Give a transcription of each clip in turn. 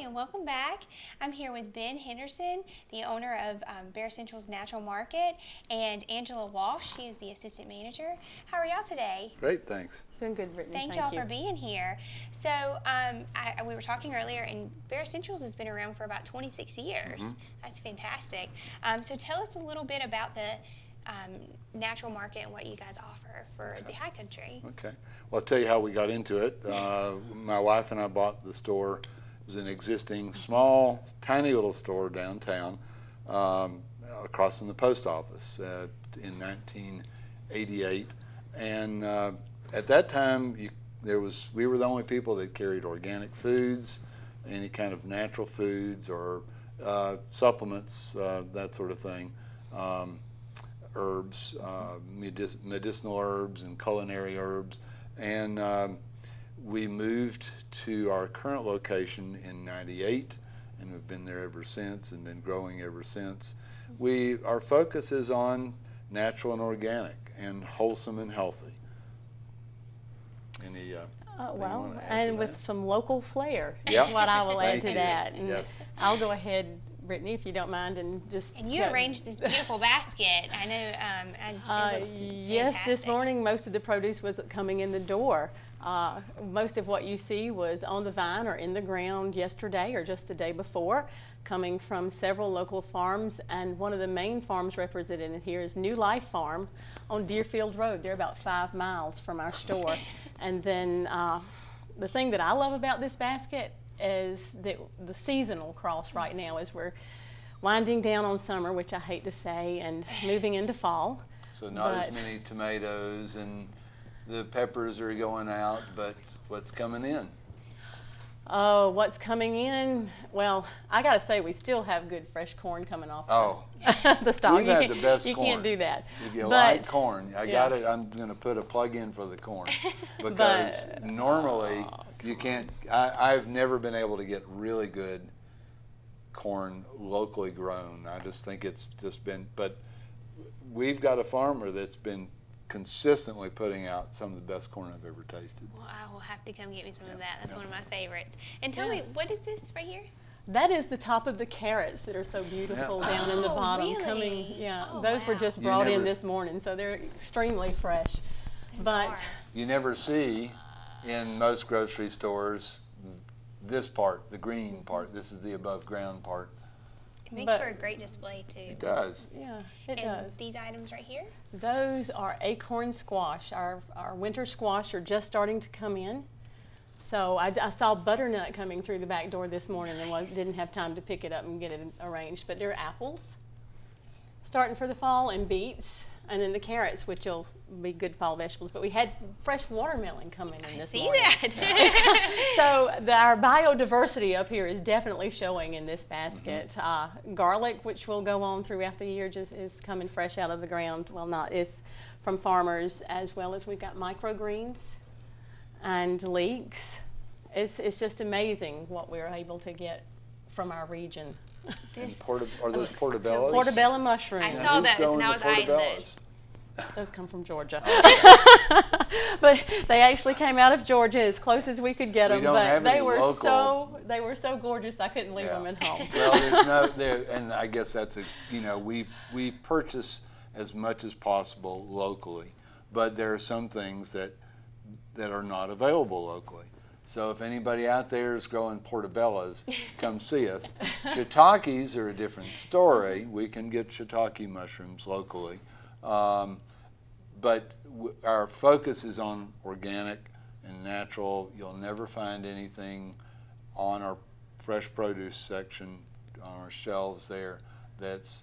and welcome back. I'm here with Ben Henderson, the owner of Bear Central's Natural Market, and Angela Walsh. She is the assistant manager. How are y'all today? Great, thanks. Doing good, Brittany. Thank y'all for being here. So we were talking earlier, and Bear Central's has been around for about 26 years. That's fantastic. So tell us a little bit about the natural market and what you guys offer for the high country. Okay. Well, I'll tell you how we got into it. My wife and I bought the store. It was an existing small, tiny little store downtown across from the post office in 1988. And at that time, we were the only people that carried organic foods, any kind of natural foods or supplements, that sort of thing. Herbs, medicinal herbs and culinary herbs, and we moved to our current location in '98, and we've been there ever since and been growing ever since. Our focus is on natural and organic and wholesome and healthy. Any well, and with some local flair is Yeah. what I will add to you. that. And Yes. I'll go ahead, Brittany, if you don't mind, and just. And you arranged this beautiful basket. I know, and it looks yes, this fantastic. morning most of the produce was coming in the door. Most of what you see was on the vine or in the ground yesterday or just the day before, coming from several local farms, and one of the main farms represented in here is New Life Farm on Deerfield Road. They're about 5 miles from our store. And then the thing that I love about this basket is the seasonal cross right now as we're winding down on summer, which I hate to say, and moving into fall. So not as many tomatoes, and the peppers are going out, but what's coming in? Oh, what's coming in? Well, I gotta say we still have good fresh corn coming off the stalk. We've had the best you corn. can't do that. If you But- like corn, I yeah. got it. I'm going to put a plug in for the corn because normally you can't. I've never been able to get really good corn locally grown. I just think it's just been. But we've got a farmer that's been consistently putting out some of the best corn I've ever tasted. Well, I will have to come get me some of that. That's one of my favorites. And tell me, what is this right here? That is the top of the carrots that are so beautiful down in the Oh, bottom. really? Those were wow. just You brought in never- this morning, so they're extremely fresh. Those But are. You never see in most grocery stores this part, the green part. This is the above ground part. It makes but- for a great display too. It does. yeah, it And does. these items right here? Those are acorn squash. Our winter squash are just starting to come in. So I saw butternut coming through the back door this morning and didn't have time to pick it up and get it arranged. But they're apples starting for the fall, and beets, and then the carrots, which will be good fall vegetables. But we had fresh watermelon coming in this See morning. that? So our biodiversity up here is definitely showing in this basket. Garlic, which will go on throughout the year, just is coming fresh out of the ground. Well, not is from farmers, as well as we've got microgreens and leeks. It's just amazing what we're able to get from our region. This, Are those portobellos? Portobello mushrooms. I Now, saw who's those and growing I the was eyeing portobellos? Those come from Georgia. But they actually came out of Georgia as close as we could get We them. don't But have they any were local- they were so gorgeous I couldn't leave Yeah. them at home. Well, there's no there, and I guess that's we purchase as much as possible locally, but there are some things that are not available locally. So if anybody out there is growing portobellos, come see us. Shiitakes are a different story. We can get shiitake mushrooms locally, but our focus is on organic and natural. You'll never find anything on our fresh produce section on our shelves there that's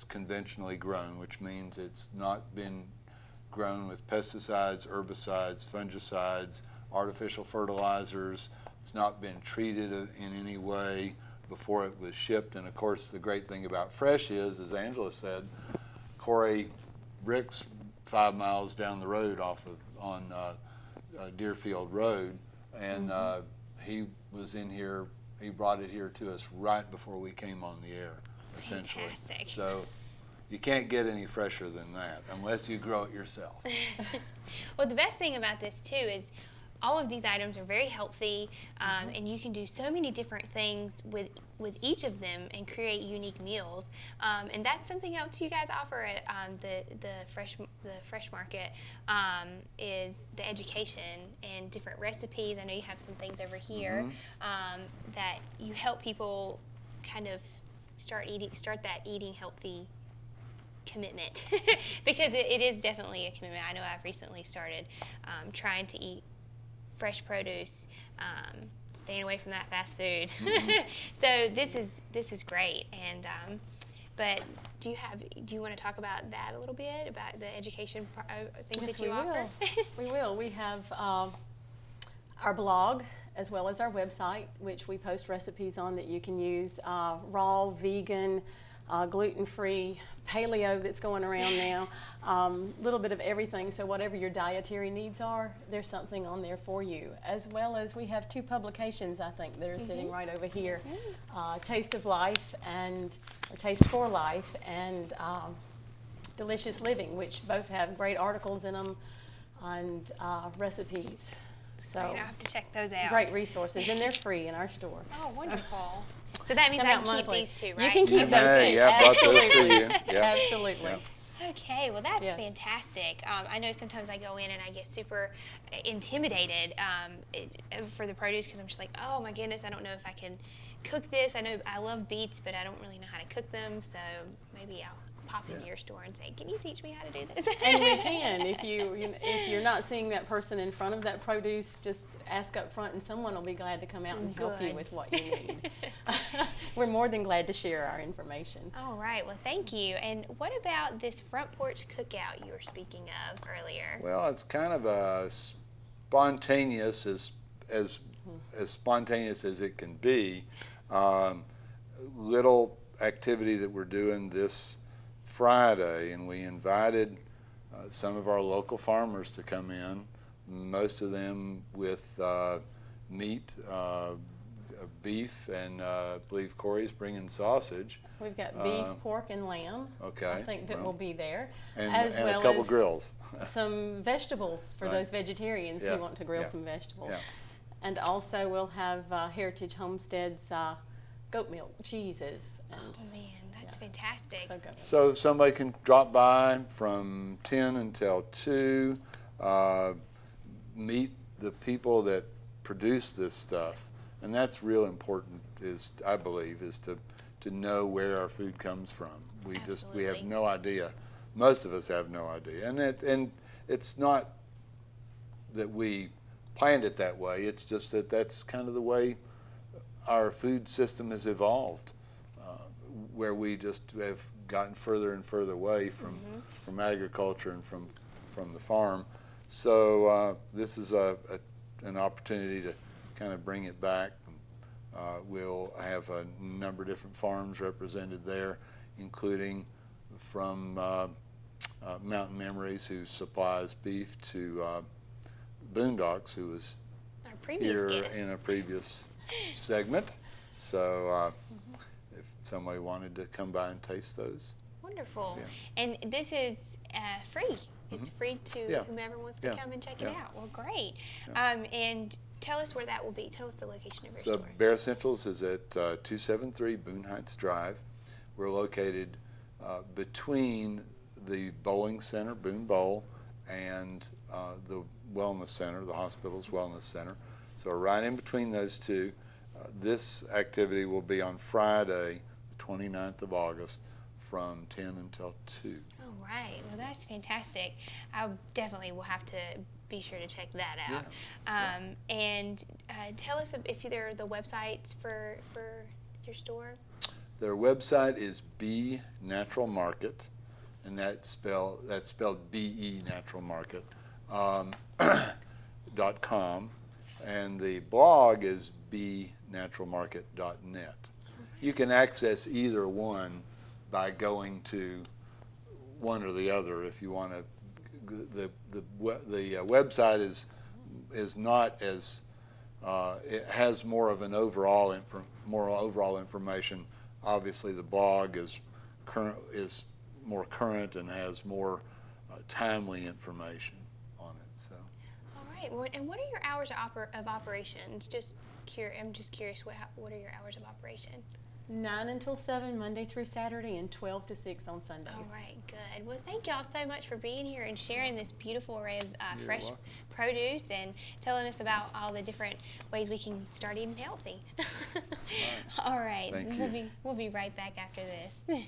conventionally grown, which means it's not been grown with pesticides, herbicides, fungicides, artificial fertilizers. It's not been treated in any way before it was shipped. And of course, the great thing about fresh is, as Angela said, Corey Rick's 5 miles down the road on Deerfield Road, and he was in here. He brought it here to us right before we came on the air, essentially. Fantastic. So you can't get any fresher than that unless you grow it yourself. Well, the best thing about this too is all of these items are very healthy, and you can do so many different things with each of them and create unique meals. And that's something else you guys offer at the Fresh Market, is the education and different recipes. I know you have some things over here that you help people kind of start that eating healthy commitment, because it is definitely a commitment. I know I've recently started trying to eat fresh produce, staying away from that fast food. So this is great. And but do you want to talk about that a little bit, about the education things Yes, that you offer? We will. We have our blog as well as our website, which we post recipes on that you can use, raw, vegan, gluten-free, paleo that's going around now, a little bit of everything. So whatever your dietary needs are, there's something on there for you. As well as we have 2 publications, I think, that are sitting right over here, Taste of Life or Taste for Life, and Delicious Living, which both have great articles in them and recipes. So Great, I'll have to check those out. great resources, and they're free in our store. Oh, wonderful. So that means Come I out can keep monthly. these two, You right? can keep You those may, too. yeah, I brought those for you. Absolutely. Yeah. Absolutely. Yeah. Okay, well that's Yes. fantastic. I know sometimes I go in and I get super intimidated for the produce, because I'm just like, oh my goodness, I don't know if I can cook this. I know I love beets, but I don't really know how to cook them, so maybe I'll pop into your store and say, can you teach me how to do this? And we can. If you're not seeing that person in front of that produce, just ask up front, and someone will be glad to come out and help you Good. with what you need. We're more than glad to share our information. All right, well thank you. And what about this front porch cookout you were speaking of earlier? Well, it's kind of a spontaneous, as spontaneous as it can be. Little activity that we're doing this Friday, and we invited some of our local farmers to come in, most of them with meat, beef, and I believe Corey's bringing sausage. We've got beef, pork, and lamb. Okay. I think that will be there. And, as and well a couple as grills. some vegetables for Right. those vegetarians Yeah. who want to grill Yeah. some vegetables. Yeah. And also we'll have Heritage Homestead's goat milk cheeses. And Oh man, that's fantastic. so good. So somebody can drop by from 10 until 2, meet the people that produce this stuff. And that's real important, I believe, is to know where our food comes from. We have Absolutely. no idea. Most of us have no idea. And it's not that we planned it that way. It's just that that's kind of the way our food system has evolved, where we just have gotten further and further away from agriculture and from the farm. So this is an opportunity to kind of bring it back. We'll have a number of different farms represented there, including from Mountain Memories, who supplies beef, to Boondocks, who was Our previous here guest. in a previous segment. So if somebody wanted to come by and taste those. Wonderful. Yeah. And this is free. It's free to Yeah. whomever wants to Yeah. come and check Yeah. it out. Well, great. Yeah. And tell us where that will be. Tell us the location of your So store. Bear Centrals is at 273 Boone Heights Drive. We're located between the bowling center, Boone Bowl, and the wellness center, the hospital's wellness center. So right in between those two. This activity will be on Friday, the 29th of August, from 10 until 2. All right. Well, that's fantastic. I definitely will have to be sure to check that out. And tell us if there are the websites for your store. Their website is B Natural Market, and that's spelled BE Natural Market .com, and the blog is bnaturalmarket.net. You can access either one by going to one or the other if you want to. The website is not as it has more of an overall information. Obviously, the blog is more current and has more timely information on it. So. All right. Well, and what are your hours of operations? I'm just curious. What are your hours of operation? 9 until 7, Monday through Saturday, and 12 to 6 on Sundays. All right, good. Well, thank y'all so much for being here and sharing this beautiful array of You're fresh welcome. produce and telling us about all the different ways we can start eating healthy. All right. Thank We'll you. be right back after this.